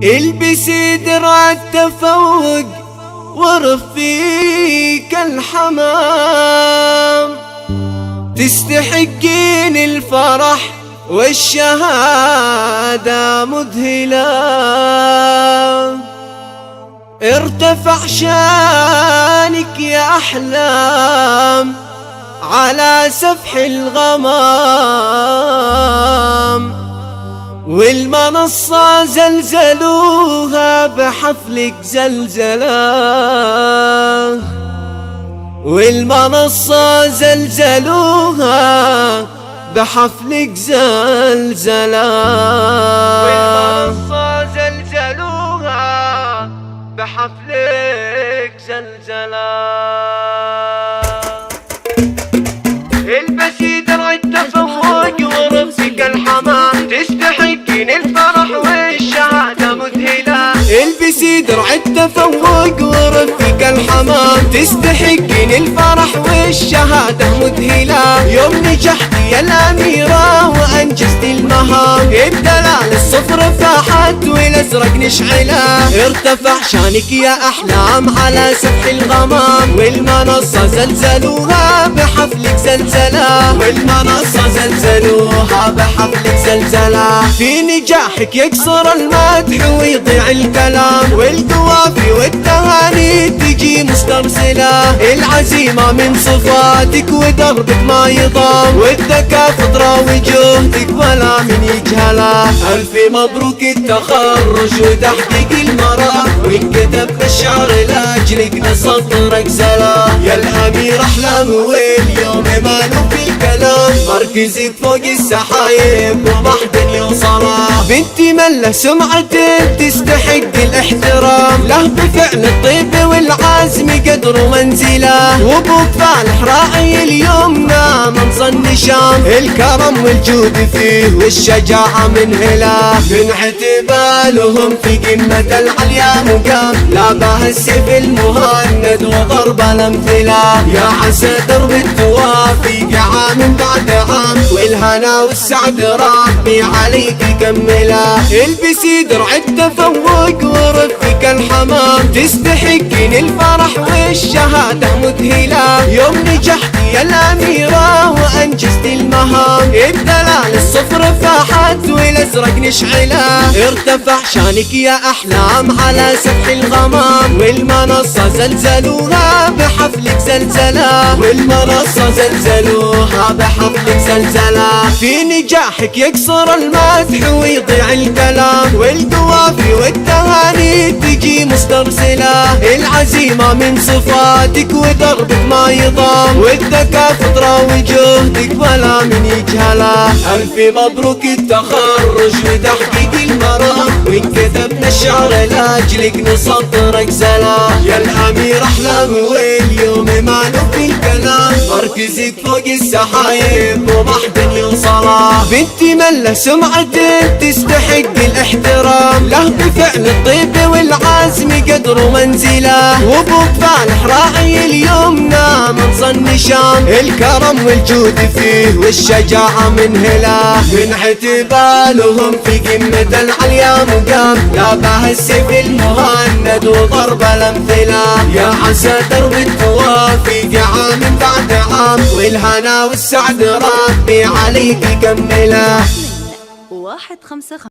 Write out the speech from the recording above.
البسي درع التفوق ورفيك الحمام، تستحقين الفرح والشهادة مذهلة. ارتفع شانك يا أحلام على سفح الغمام، والمنصة زلزلوها بحفلك زلزلة، والمنصة زلزلوها بحفلك زلزلة، والمنصة زلزلوها بحفلك زلزلة. البسي درع التفوق ورفيك الحمام، تستحقين الفرح والشهادة مذهلة. البسي درع التفوق ورفيك الحمام، تستحقين الفرح والشهادة مذهلة. يوم نجحتي يا الأميرة وأنجزتي المهام، الدلال الصفر فاحت والأزرق نشعله. ارتفع شانك يا أحلام على سفح الغمام، والمنصة زلزلوها بحفلك زلزلة، والمنصة زلزلوها بحفلك زلزلة. في نجاحك يكسر المدح ويضيع الكلام، والقوافي والتهاني تجي مسترسلة. العزيمة من صفاتك ودربك ما يضام، والذكاء فطرة وجهدك ولا من يجهله. ألف مبروك التخرج وتحقيق المرام، وانكتب بالشعر لأجلك نسطرك سلام. يا الأمير أحلام واليوم ماله في الكلام، مركزك فوق السحايب وبحد يوصله. بنتي من له سمعته تستحق الاحترام، له بفعل الطيب والعزم قدر ومنزله. وابوك فالح راعي اليمنى منصى النشام، الكرم والجود فيه والشجاعة منهله. من اعتبالهم في قمة العليا مقام، لا باه السيف المهند وضرب الامثله. يا عسى درب التوافي عام بعد عام، والهنا والسعد ربي عليك يكمله. البسي درع التفوق ورفيك الحمام، تستحقين الفرح والشهادة مذهلة. يوم نجحتي يا الأميرة وأنجزتي المهام، الدلال الصفر فاحت والأزرق نشعله. ارتفع شانك يا أحلام على سفح الغمام، والمنصة زلزلوها بحفلك زلزلة، والمنصة زلزلوها بحفلك زلزلة. في نجاحك يكسر المدح ويضيع الكلام، والقوافي والتهاني تجي مسترسلة. العزيمة من صفاتك ودربك ما يضام، والذكاء فطرة وجهدك ولا من يجهله. ألف مبروك التخرج وتحقيق المرام، وانكتبنا الشعر لأجلك نسطرك سلام. يا الأمير أحلام واليوم ماله في الكلام، مركزك فوق السحايب وبحد يوصله. بنتي من له سمعته تستحق الاحترام، له بفعل الطيب والعزم قدر ومنزله. وابوك فالح راعي اليمنى منصى النشام، الكرم والجود فيه والشجاعة منهله. من اعتبالهم في قمة العليا مقام، لا باه السيف المهند وضرب الامثله. يا عسى درب التوافي عام بعد عام، والهنا والسعد ربي عليك يكمله. 155